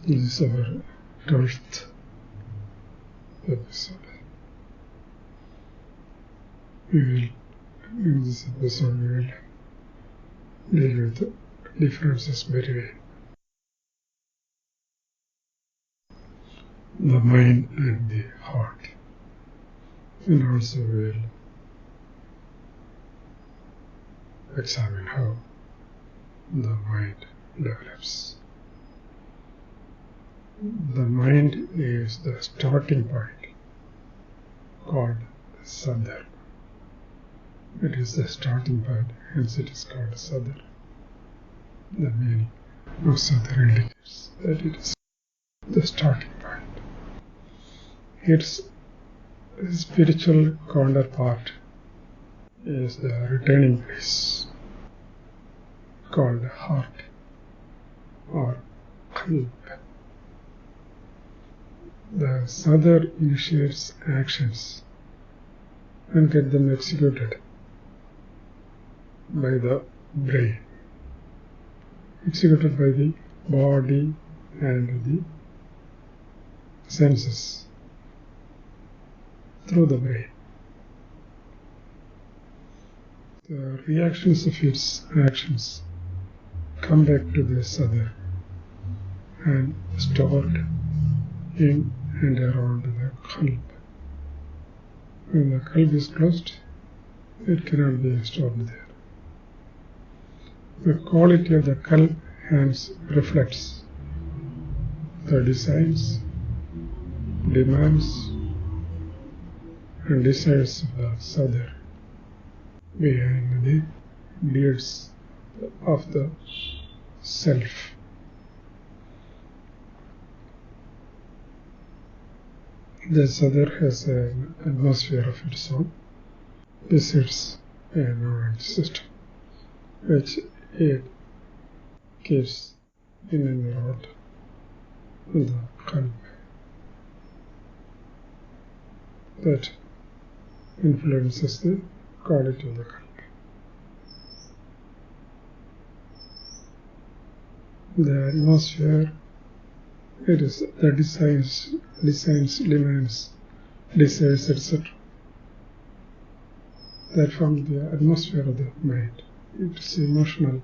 This is our 12th episode. In this episode we will deal with the differences between the mind and the heart, and also we will examine how the mind develops. The mind is the starting point, called sadr. It is the starting point, hence it is called sadr. The meaning of sadr indicates that it is the starting point. Its spiritual counterpart is the returning place, called heart or qalb. The sadr initiates actions and gets them executed by the brain, executed by the body and the senses through the brain. The reactions of its actions come back to the sadr and stored in and around the qalb. When the qalb is closed, it cannot be stored there. The quality of the qalb hence reflects the designs, demands, and desires of the sadr behind the deeds of the self. The sadr has an atmosphere of its own. This is a knowledge system which it keeps in and around the qalb that influences the quality of the qalb. The atmosphere, it is the designs, demands, desires, etc. that form the atmosphere of the mind. It is emotional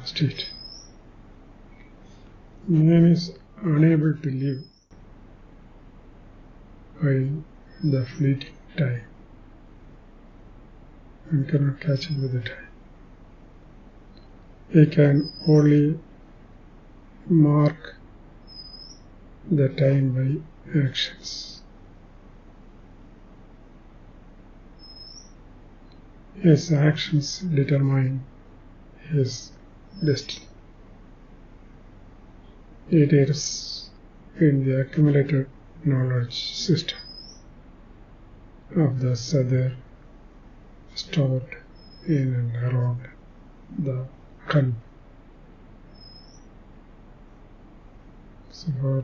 state. Man is unable to live by the fleeting time and cannot catch up with the time. He can only mark the time by actions. His actions determine his destiny. It is in the accumulated knowledge system of the sadr stored in and around the qalb. So for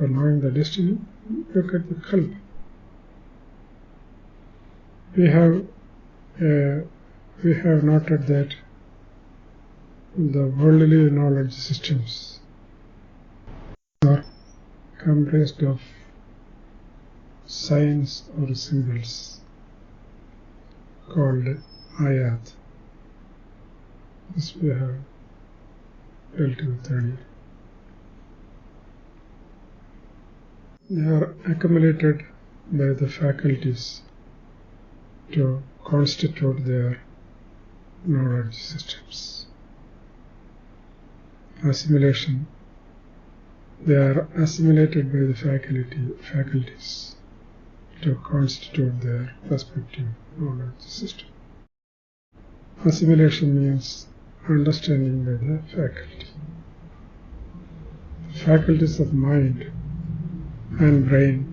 knowing the destiny, look at the qalb. We have noted that the worldly knowledge systems are comprised of signs or symbols called ayaat. This we have dealt with earlier. They are accumulated by the faculties to constitute their knowledge systems. Assimilation. They are assimilated by the faculties to constitute their respective knowledge system. Assimilation means understanding by the faculty. The faculties of mind and brain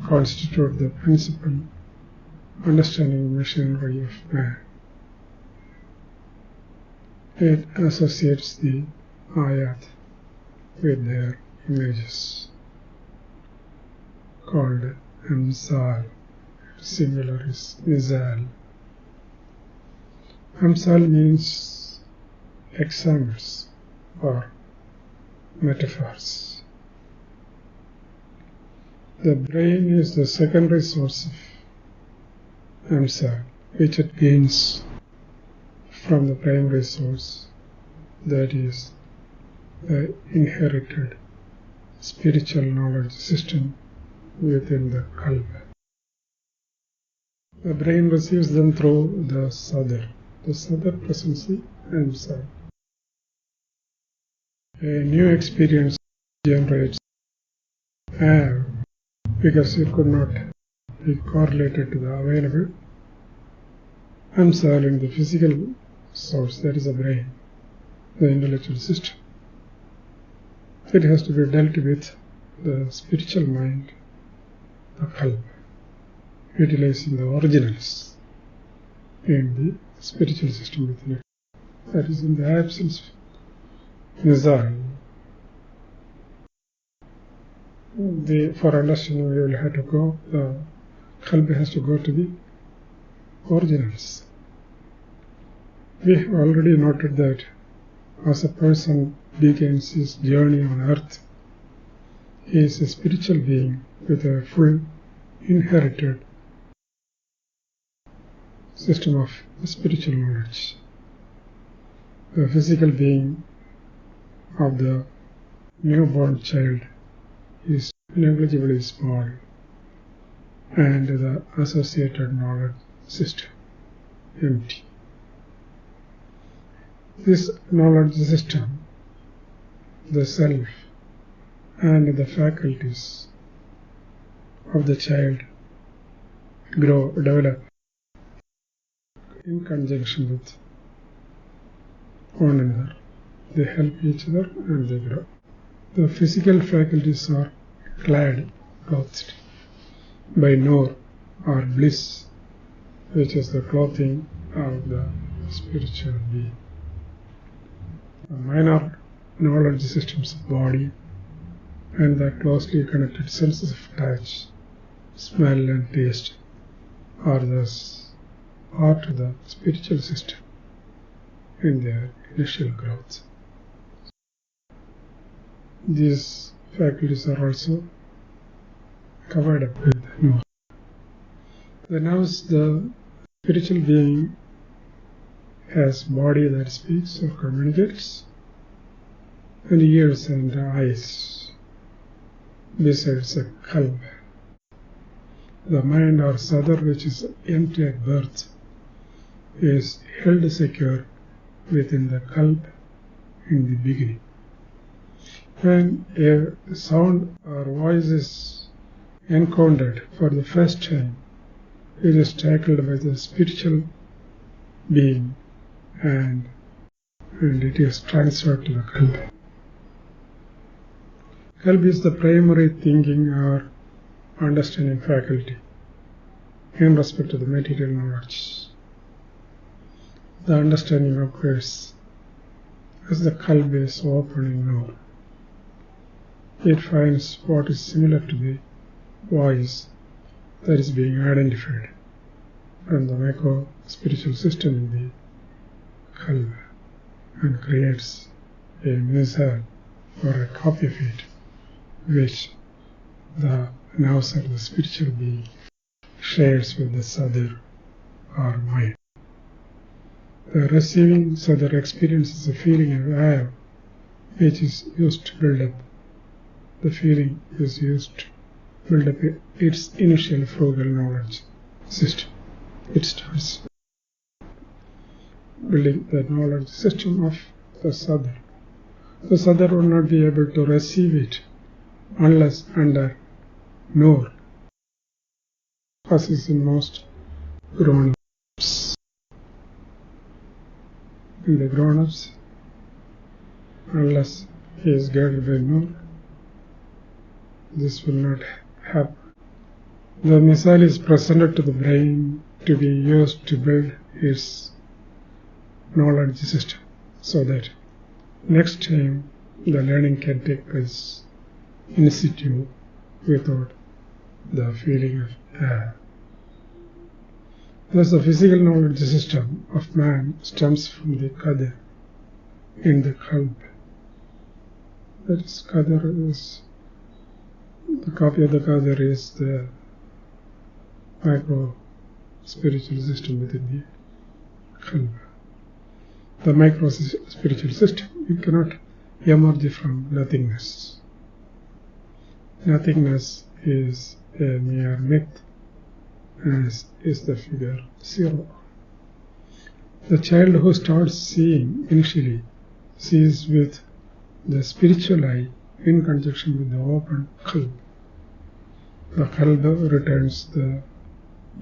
constitute the principal understanding machinery of man. It associates the ayaat with their images, called Amzal. Singular is mizal. Amzal means examples, or metaphors. The brain is the secondary source of Amzal, which it gains from the primary source, that is, the inherited spiritual knowledge system within the qalb. The brain receives them through the sadr. The sadr presents the Amzal. A new experience generates because it could not be correlated to the available Amzal in the physical source, that is the brain, the intellectual system. It has to be dealt with the spiritual mind, the qalb, utilizing the originals in the spiritual system within it. That is, in the absence of mizal, for understanding we will have to go, the qalb has to go to the originals. We have already noted that as a person begins his journey on earth, he is a spiritual being with a full inherited system of spiritual knowledge. The physical being of the newborn child is negligibly small, and the associated knowledge system empty. This knowledge system, the self and the faculties of the child develop in conjunction with one another. They help each other and they grow. The physical faculties are clothed by nur or bliss, which is the clothing of the spiritual being. The minor knowledge systems of body and the closely connected senses of touch, smell and taste are thus part of the spiritual system in their initial growth. These faculties are also covered up with nur. The nerves, the spiritual being has body that speaks or communicates, and ears and eyes, besides a qalb. The mind or sadr, which is empty at birth, is held secure within the qalb in the beginning. When a sound or voice is encountered for the first time, it is tackled by the spiritual being and it is transferred to the qalb. Qalb is the primary thinking or understanding faculty in respect to the material knowledge. The understanding occurs as the qalb is open in nur. It finds what is similar to the voice that is being identified from the macro-spiritual system in the qalb and creates a mizal or a copy of it, which the nerves of the spiritual being shares with the sadr or mind. The receiving sadr experiences a feeling of ayaat, which is used to build up. The feeling is used to build up its initial frugal knowledge system. It starts building the knowledge system of the sadr. The sadr will not be able to receive it unless under nur, as is in most grown-ups. In the grown-ups, unless he is guided by nur, this will not happen. The mizal is presented to the brain to be used to build its knowledge system, so that next time the learning can take place in situ without the feeling of Thus the physical knowledge system of man stems from the qadr in the qalb That is, qadr is the copy of the qadr is the micro spiritual system within the qalb. The micro spiritual system, it cannot emerge from nothingness. Nothingness is a mere myth, as is the figure 0. The child who starts seeing initially sees with the spiritual eye in conjunction with the open qalb. The qalb returns the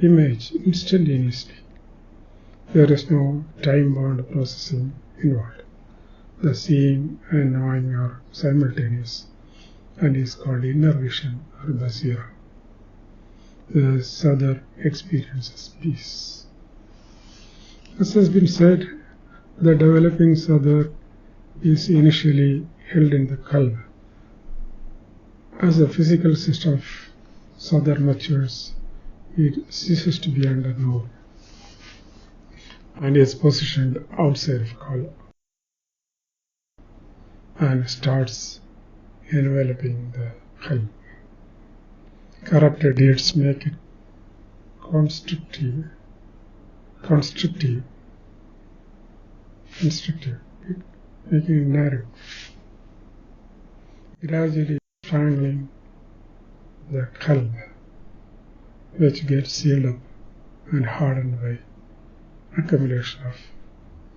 image instantaneously. There is no time-bound processing involved. The seeing and knowing are simultaneous and is called inner vision or basira. The sadr experiences peace. As has been said, the developing sadr is initially held in the qalb. As the physical system of sadr matures, it ceases to be under nur and is positioned outside of qalb and starts enveloping the qalb. Corrupted deeds make it constrictive, making it narrow, gradually strangling the qalb, which gets sealed up and hardened by accumulation of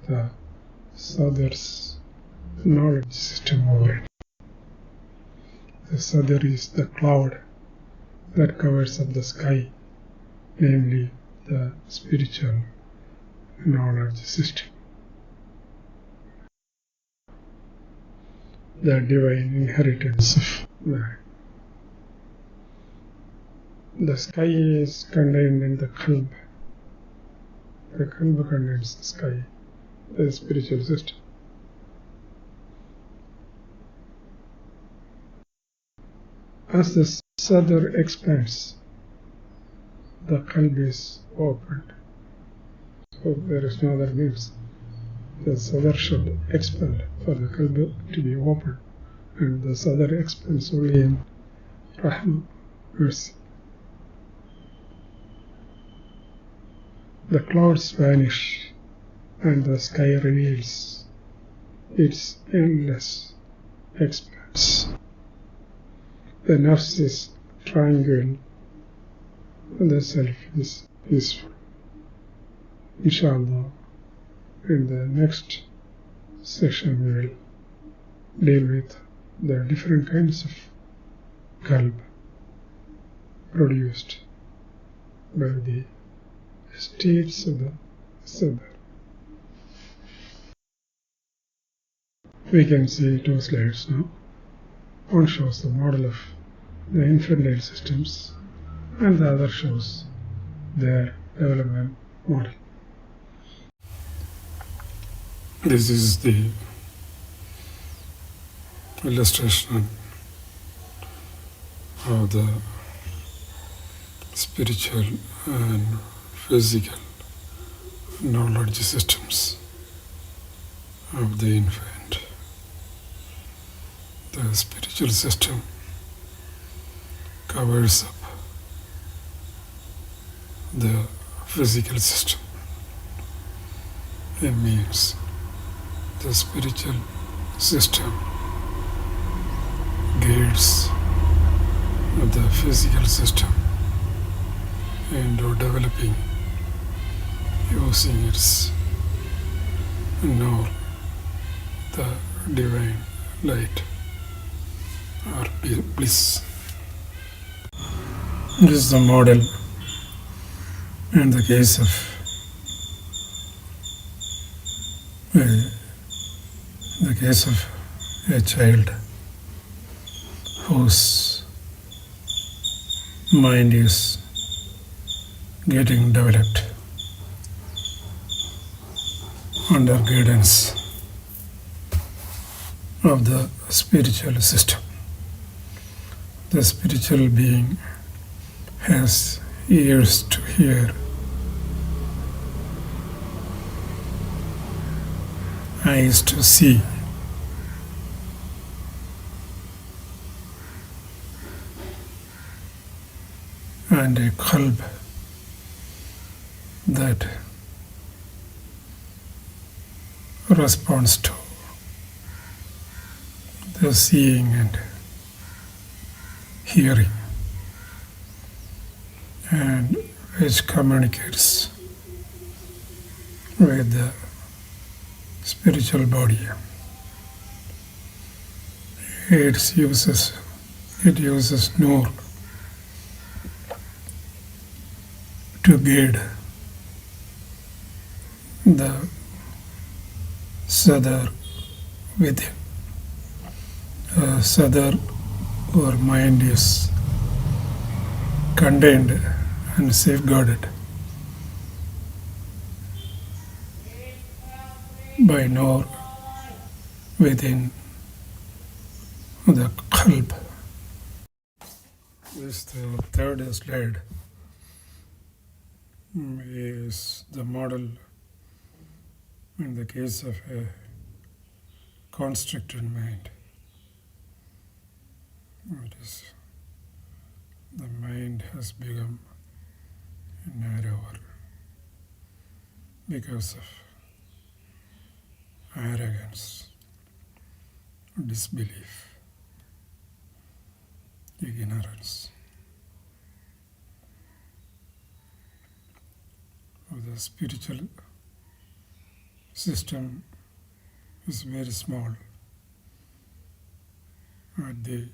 the sadr's knowledge system over it. The sadr is the cloud that covers up the sky, namely the spiritual knowledge system. The divine inheritance of man. The sky is contained in the qalb. The qalb contains the sky, the spiritual system. As the sadr expands, the qalb is opened. So there is no other means. The sadr should expand for the qalb to be opened, and the sadr expands only in rahmah, mercy. The clouds vanish and the sky reveals its endless expanse. The nafs is tranquil and the self is peaceful. Inshallah, in the next session we will deal with the different kinds of qalb produced by the states of the sadr. We can see 2 slides now. One shows the model of the infantile systems and the other shows their development model. This is the illustration of the spiritual and physical knowledge systems of the infant. The spiritual system covers up the physical system. It means the spiritual system guides the physical system into developing using its nur, the divine light or bliss. This is the model in the case of a child whose mind is getting developed under guidance of the spiritual system. The spiritual being has ears to hear, eyes to see, and a qalb that responds to the seeing and hearing, and which communicates with the spiritual body. It uses nur to guide the sadr within. Sadr or mind is contained and safeguarded by nur within the qalb. This the third slide is the model in the case of a constricted mind. It is the mind has become narrower because of arrogance, disbelief, ignorance. The spiritual system is very small. At the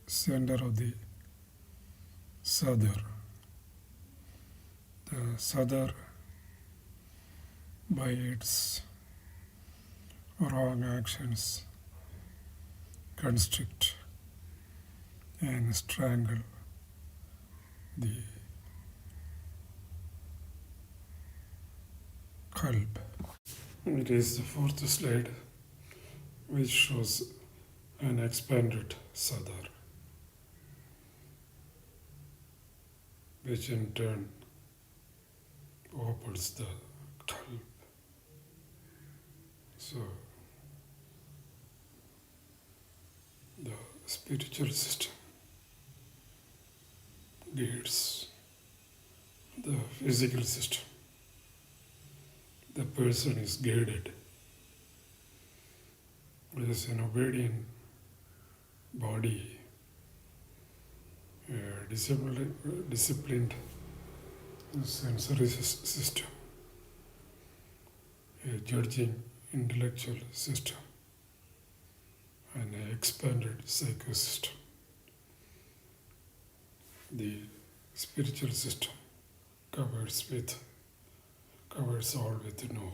center of the sadr. The sadr, by its wrong actions, constrict and strangle the qalb. It is the fourth slide, which shows an expanded sadr, which in turn opens the qalb. So, the spiritual system guides the physical system. The person is guided. It is an obedient body, a disciplined sensory system, a judging intellectual system, and an expanded psychosystem. The spiritual system covers all with nur.